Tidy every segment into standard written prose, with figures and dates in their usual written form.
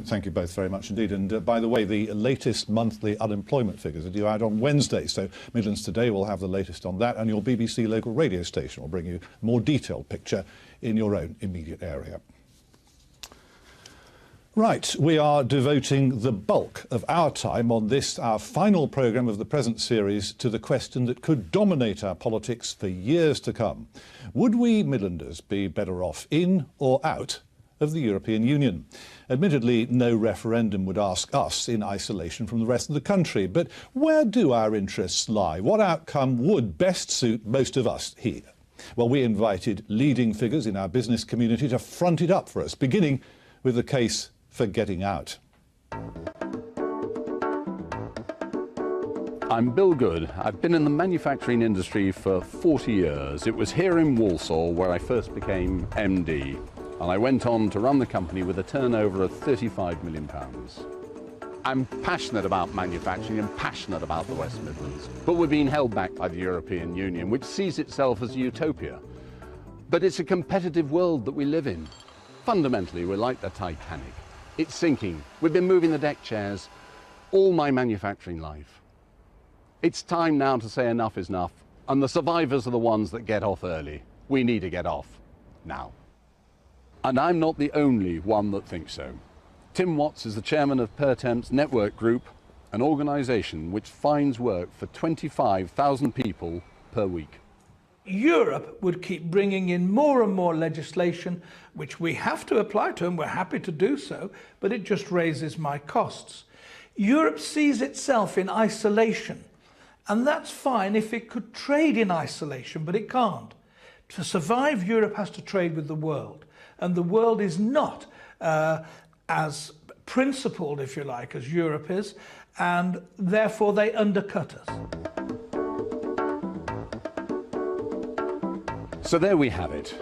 Thank you both very much indeed. And by the way, the latest monthly unemployment figures are due out on Wednesday. So Midlands Today will have the latest on that, and your BBC local radio station will bring you a more detailed picture in your own immediate area. Right, we are devoting the bulk of our time on this, our final programme of the present series, to the question that could dominate our politics for years to come. Would we Midlanders be better off in or out of the European Union? Admittedly, no referendum would ask us in isolation from the rest of the country, but where do our interests lie? What outcome would best suit most of us here? Well, we invited leading figures in our business community to front it up for us, beginning with the case for getting out. I'm Bill Good. I've been in the manufacturing industry for 40 years. It was here in Walsall where I first became MD, and I went on to run the company with a turnover of £35 million. I'm passionate about manufacturing and passionate about the West Midlands, but we're being held back by the European Union, which sees itself as a utopia. But it's a competitive world that we live in. Fundamentally, we're like the Titanic. It's sinking. We've been moving the deck chairs all my manufacturing life. It's time now to say enough is enough, and the survivors are the ones that get off early. We need to get off now. And I'm not the only one that thinks so. Tim Watts is the chairman of Pertemp's Network Group, an organisation which finds work for 25,000 people per week. Europe would keep bringing in more and more legislation, which we have to apply to, and we're happy to do so, but it just raises my costs. Europe sees itself in isolation, and that's fine if it could trade in isolation, but it can't. To survive, Europe has to trade with the world, and the world is not as principled, if you like, as Europe is, and therefore they undercut us. So there we have it.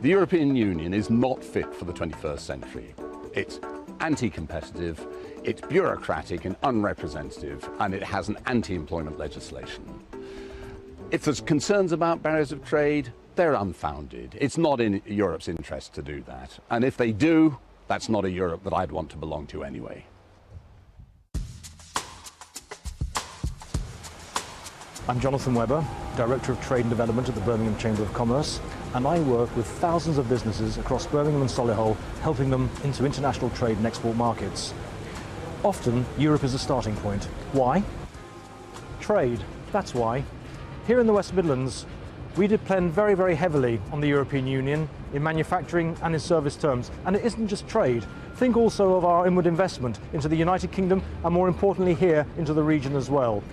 The European Union is not fit for the 21st century. It's anti-competitive, it's bureaucratic and unrepresentative, and it has an anti-employment legislation. If there's concerns about barriers of trade, they're unfounded. It's not in Europe's interest to do that. And if they do, that's not a Europe that I'd want to belong to anyway. I'm Jonathan Webber, Director of Trade and Development at the Birmingham Chamber of Commerce, and I work with thousands of businesses across Birmingham and Solihull, helping them into international trade and export markets. Often, Europe is a starting point. Why? Trade, that's why. Here in the West Midlands, we depend very, very heavily on the European Union in manufacturing and in service terms. And it isn't just trade. Think also of our inward investment into the United Kingdom and, more importantly, here into the region as well.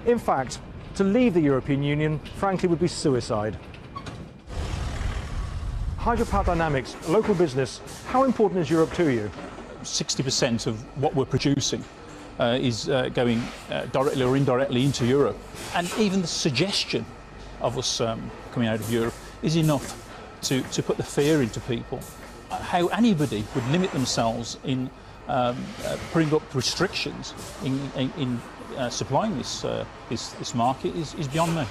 In fact, to leave the European Union, frankly, would be suicide. Hydropower Dynamics, local business, how important is Europe to you? 60% of what we're producing is going directly or indirectly into Europe. And even the suggestion of us coming out of Europe is enough to put the fear into people. How anybody would limit themselves in putting up restrictions in supplying this market is beyond me.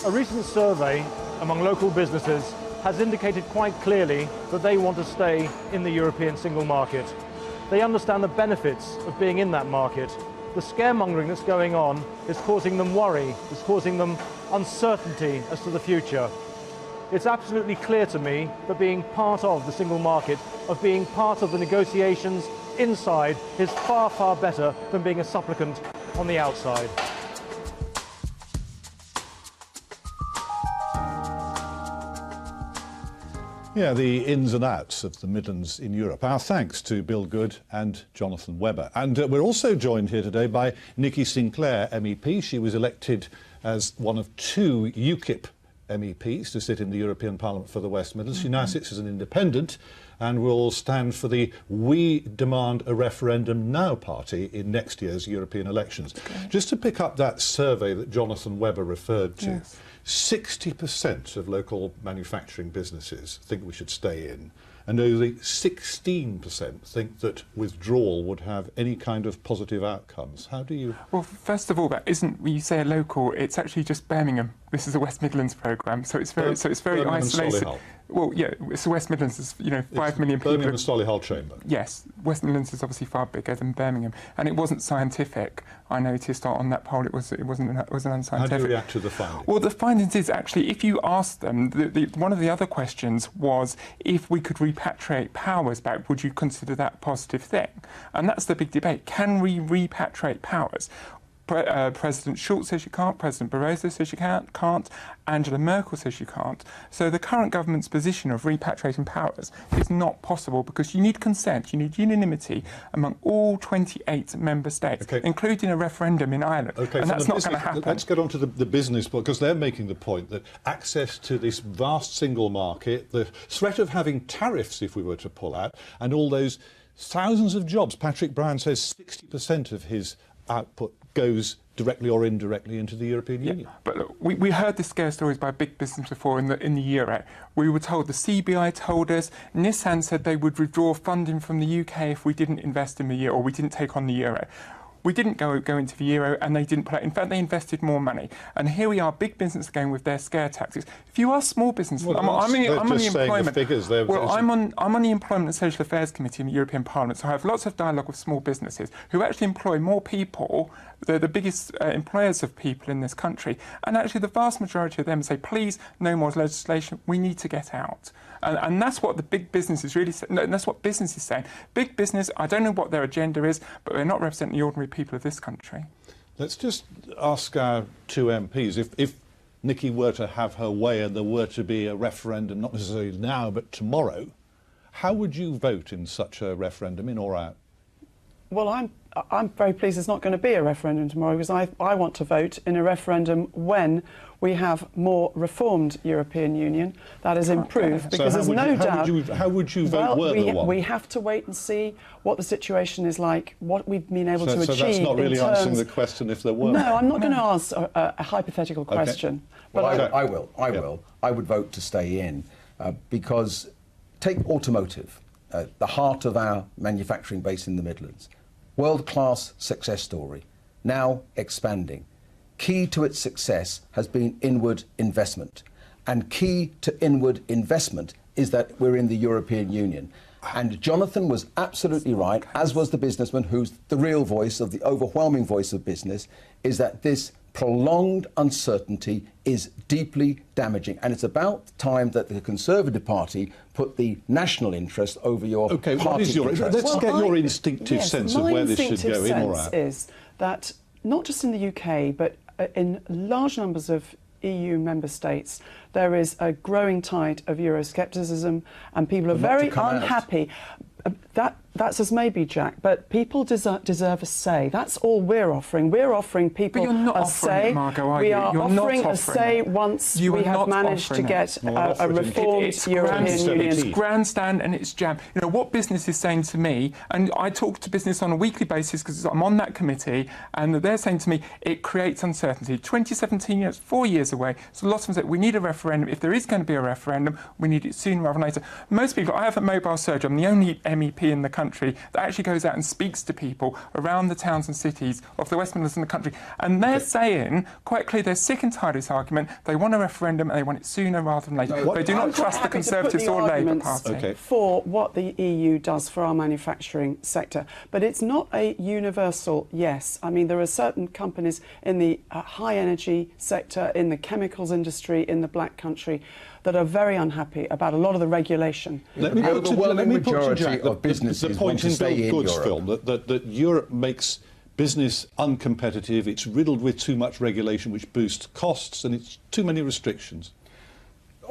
A recent survey among local businesses has indicated quite clearly that they want to stay in the European single market. They understand the benefits of being in that market. The scaremongering that's going on is causing them worry, is causing them uncertainty as to the future. It's absolutely clear to me that being part of the single market, of being part of the negotiations inside, is far, far better than being a supplicant on the outside. Yeah, the ins and outs of the Midlands in Europe. Our thanks to Bill Good and Jonathan Webber. And we're also joined here today by Nikki Sinclaire MEP. She was elected as one of two UKIP MEPs to sit in the European Parliament for the West Midlands. She now sits as an independent and will stand for the We Demand a Referendum Now party in next year's European elections. Okay. Just to pick up that survey that Jonathan Webber referred to, yes. 60% of local manufacturing businesses think we should stay in, and only 16% think that withdrawal would have any kind of positive outcomes. How do you... Well, first of all, that isn't, when you say a local, it's actually just Birmingham. This is a West Midlands programme, so it's very isolated. Well, yeah, so West Midlands is, 5 million people. Birmingham and Solihull Chamber. Yes, West Midlands is obviously far bigger than Birmingham, and it wasn't scientific. I noticed on that poll it was unscientific. How do you react to the findings? Well, the findings is actually, if you ask them, one of the other questions was if we could repatriate powers back, would you consider that a positive thing? And that's the big debate. Can we repatriate powers? President Schulz says you can't, President Barroso says you can't, Angela Merkel says you can't. So the current government's position of repatriating powers is not possible because you need consent, you need unanimity among all 28 member states, including a referendum in Ireland. And that's not going to happen. Let's get on to the business, because they're making the point that access to this vast single market, the threat of having tariffs if we were to pull out, and all those thousands of jobs. Patrick Brown says 60% of his output goes directly or indirectly into the European Union. But look, we heard the scare stories by big business before in the euro. We were told, the CBI told us, Nissan said they would withdraw funding from the UK if we didn't invest in the euro, or we didn't take on the euro. We didn't go into the euro, and they didn't play. In fact, they invested more money. And here we are, big business again with their scare tactics. If you ask small business, I'm on the employment. I'm on the Employment and Social Affairs Committee in the European Parliament, so I have lots of dialogue with small businesses who actually employ more people. They're the biggest employers of people in this country, and actually the vast majority of them say, please, no more legislation, we need to get out. And that's what the big business is really saying. No, that's what business is saying. Big business, I don't know what their agenda is, but they're not representing the ordinary people of this country. Let's just ask our two MPs, if Nikki were to have her way and there were to be a referendum, not necessarily now, but tomorrow, how would you vote in such a referendum, in or out? Well, I'm very pleased there's not going to be a referendum tomorrow, because I want to vote in a referendum when we have more reformed European Union that is improved, because there's no doubt. How would you vote were there one? We have to wait and see what the situation is like, what we've been able to achieve. So that's not really answering the question if there were. No, I'm not going to ask a hypothetical question. But I will. I would vote to stay in, because take automotive, the heart of our manufacturing base in the Midlands. World-class success story, now expanding. Key to its success has been inward investment. And key to inward investment is that we're in the European Union. And Jonathan was absolutely right, as was the businessman who's the real voice of the overwhelming voice of business, is that this prolonged uncertainty is deeply damaging. And it's about time that the Conservative Party put the national interest over your party interest. Let's get your instinctive sense of where this should go, in or out. Is that not just in the UK, but in large numbers of EU member states, there is a growing tide of Euroscepticism, and people are very unhappy. That's as maybe, Jack, but people deserve a say. That's all we're offering. We're offering people a say. We are offering a say once we have managed to get a reformed European Union. It's grandstand and it's jam. You know, what business is saying to me, and I talk to business on a weekly basis because I'm on that committee, and they're saying to me, it creates uncertainty. 2017, it's 4 years away, so lots of them say, we need a referendum. If there is going to be a referendum, we need it sooner rather than later. Most people, I have a mobile surgery, I'm the only MEP in the country that actually goes out and speaks to people around the towns and cities of the West Midlands and the country. And they're saying, quite clearly, they're sick and tired of this argument. They want a referendum and they want it sooner rather than later. They do not trust the Conservatives or Labour Party. For what the EU does for our manufacturing sector. But it's not a universal yes. I mean, there are certain companies in the high energy sector, in the chemicals industry, in the Black Country, that are very unhappy about a lot of the regulation. The overwhelming majority of businesses want to stay in Good's Europe. film that Europe makes business uncompetitive, it's riddled with too much regulation which boosts costs, and it's too many restrictions.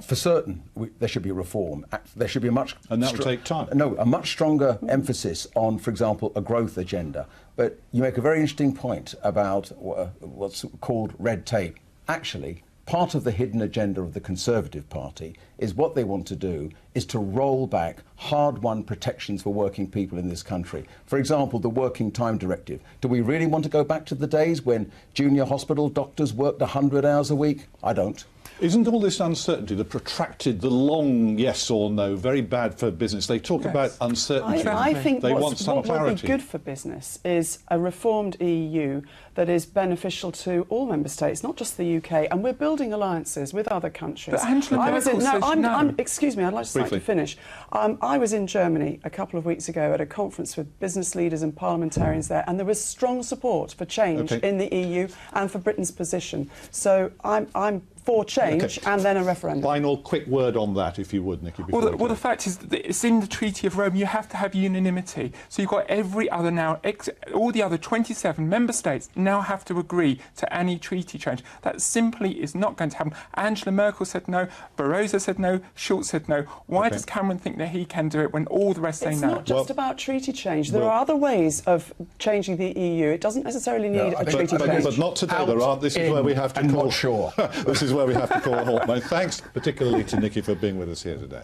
For certain, there should be reform. There should be a much... And that will take time. No, a much stronger emphasis on, for example, a growth agenda. But you make a very interesting point about what's called red tape. Actually, part of the hidden agenda of the Conservative Party is what they want to do is to roll back hard-won protections for working people in this country. For example, the Working Time Directive. Do we really want to go back to the days when junior hospital doctors worked 100 hours a week? I don't. Isn't all this uncertainty, the protracted, the long yes or no, very bad for business? They talk about uncertainty. I think they want some what clarity. would be good for business is a reformed EU that is beneficial to all member states, not just the UK. And we're building alliances with other countries. But Angela Merkel says no. Excuse me, I'd like to slightly finish. I was in Germany a couple of weeks ago at a conference with business leaders and parliamentarians there, and there was strong support for change in the EU and for Britain's position. So I'm for change and then a referendum. Final quick word on that, if you would, Nikki. Well, the fact is that it's in the Treaty of Rome. You have to have unanimity. So you've got every other now, all the other 27 member states now have to agree to any treaty change. That simply is not going to happen. Angela Merkel said no, Barroso said no, Schulz said no. Why does Cameron think that he can do it when all the rest say no? It's not just about treaty change. There are other ways of changing the EU. It doesn't necessarily need a treaty change. But not today. This is where we have to call. Not sure. This is where we have to call a halt. My thanks particularly to Nikki for being with us here today.